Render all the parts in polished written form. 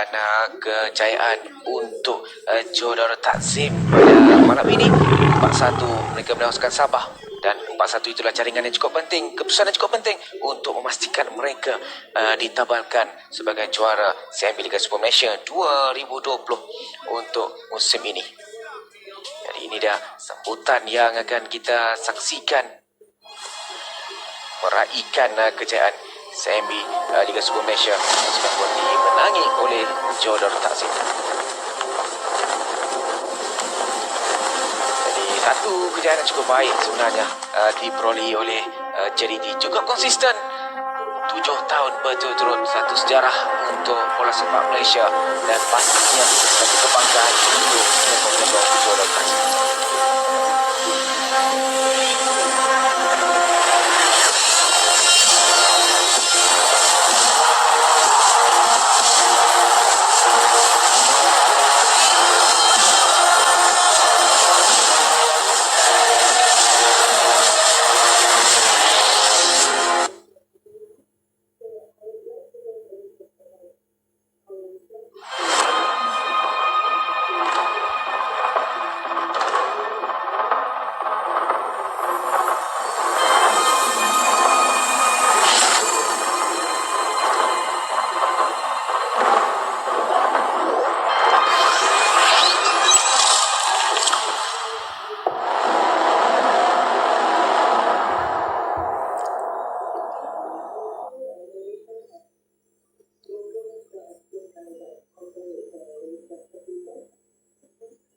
dan kejayaan untuk Johor Takzim pada malam ini. 4-1 mereka menewaskan Sabah, dan 4-1 itulah jaringan yang cukup penting, keputusan yang cukup penting untuk memastikan mereka ditabalkan sebagai juara CIMB Liga Super Malaysia 2020 untuk musim ini. Jadi ini dah sambutan yang akan kita saksikan meraihkan kejayaan CIMB Liga Super Malaysia yang sudah dimenangi oleh Johor Takzim. Jadi satu kejayaan yang cukup baik sebenarnya diperolehi oleh JDT. Cukup konsisten 7 tahun berturut-turut, satu sejarah untuk bola sepak Malaysia dan pastinya satu kebanggaan untuk penyokong-penyokong Johor Takzim.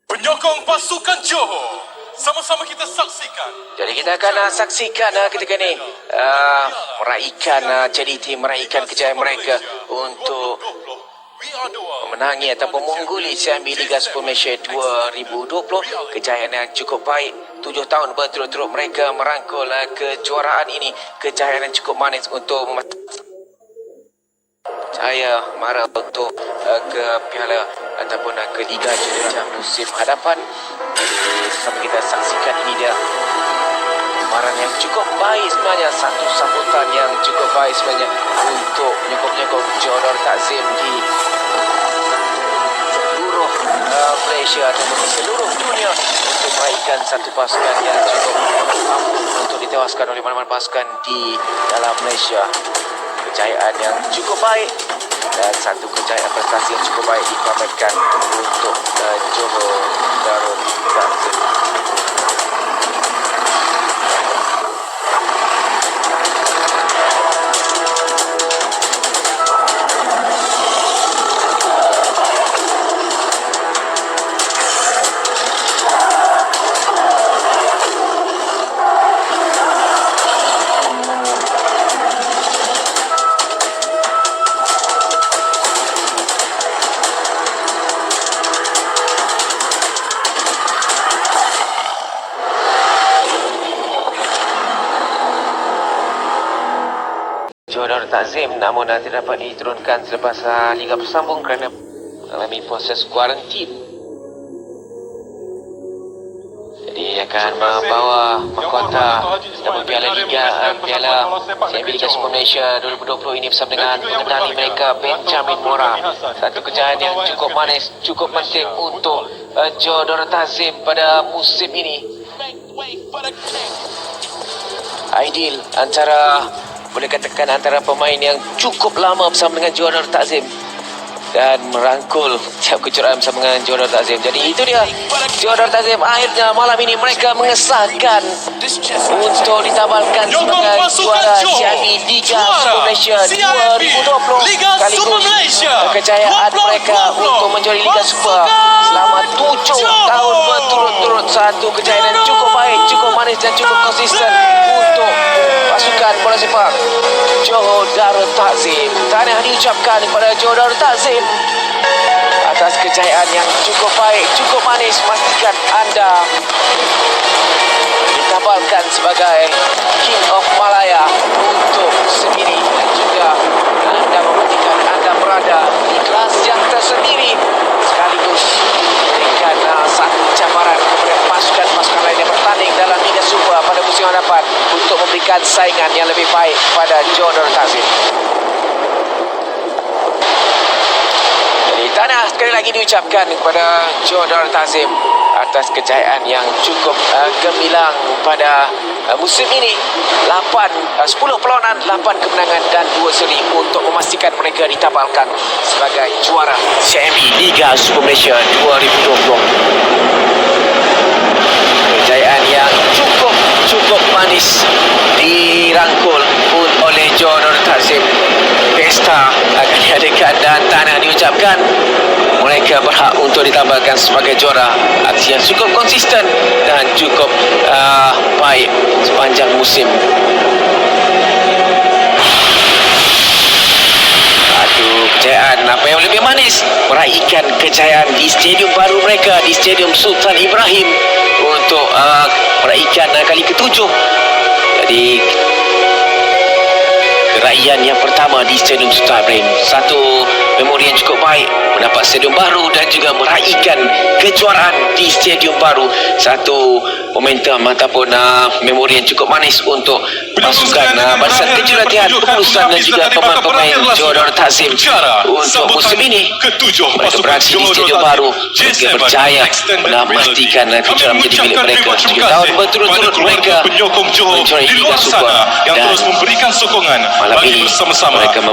Penyokong pasukan Johor, sama-sama kita saksikan. Jadi kita akan saksikan ketika ini meraihkan JDT meraihkan kejayaan mereka untuk memenangi ataupun mengungguli CIMB Liga Super Malaysia 2020. Kejayaan yang cukup baik, 7 tahun berturut-turut mereka merangkul kejuaraan ini. Kejayaan yang cukup manis untuk saya mara untuk ke piala ataupun ke Liga Juara musim hadapan. Jadi sama kita saksikan ini dia amaran yang cukup baik sebenarnya, satu sambutan yang cukup baik sebenarnya untuk penyokong-penyokong Johor Takzim di seluruh Malaysia ataupun di seluruh dunia untuk meraihkan satu pasukan yang cukup mampu untuk ditewaskan oleh mana-mana pasukan di dalam Malaysia. Kejayaan yang cukup baik dan satu kejayaan prestasi yang cukup baik dipamerkan untuk Johor Darul Takzim. Johor Takzim namun tidak dapat diturunkan selepas liga bersambung kerana mengalami proses kuarantin. Jadi akan membawa mahkota dalam piala Liga CIMB Liga Super Malaysia 2020 ini bersama dengan pengendali mereka Benjamin Mora. Satu kejayaan yang cukup manis, cukup penting untuk Johor Takzim pada musim ini. Ideal boleh katakan antara pemain yang cukup lama bersama dengan Johor Takzim dan merangkul tiap kejuaraan bersama dengan Johor Takzim. Jadi itu dia, Johor Takzim akhirnya malam ini mereka mengesahkan untuk ditabalkan sebagai juara CIMB Liga Super Malaysia 2020 sekaligus kejayaan mereka untuk menjuari Liga Super selama 7 tahun berturut-turut. Satu kejayaan yang cukup baik, cukup manis dan cukup konsisten untuk pasukan bola sepak Johor Darul Takzim. Tahniah diucapkan kepada Johor Darul Takzim atas kejayaan yang cukup baik, cukup manis. Pastikan anda ditabalkan sebagai King of Malaya untuk musim ini, dan juga anda memastikan anda berada di kelas yang tersendiri sekaligus memberikan satu cabaran kepada pasukan-pasukan lain yang bertanding dalam Liga Super pada musim hadapan untuk memberikan saingan yang lebih baik pada Johor Takzim. Jadi sekali lagi diucapkan kepada Johor Darul Ta'zim atas kejayaan yang cukup gemilang pada musim ini. 10 perlawanan, 8 kemenangan dan 2 seri untuk memastikan mereka ditabalkan sebagai juara CMB Liga Super Malaysia 2020. Kejayaan yang cukup manis dirangkul pun oleh Johor Darul Ta'zim. Pesta akan diadakan dan tanah diucapkan. Mereka berhak untuk ditabalkan sebagai juara. Aksi yang cukup konsisten dan cukup baik sepanjang musim. Kejayaan apa yang lebih manis, meraihkan kejayaan di stadium baru mereka, di Stadium Sultan Ibrahim, untuk meraihkan kali ke-7. Jadi keraian yang pertama di Stadium Sultan Ibrahim, satu memori yang cukup baik, mendapat stadium baru dan juga meraihkan kejuaraan di stadium baru. Satu momentum ataupun memori yang cukup manis untuk pasukan Barisan Kejuratian Kepengurusan dan juga pemain-pemain Johor Darul Ta'zim untuk musim ini. Mereka beraksi di stadium baru, mereka berjaya memastikan kejuaraan menjadi milik mereka. 3 tahun berturut-turut mereka menjuarai Liga Super, dan memberikan sokongan malam bagi ini bersama-sama mereka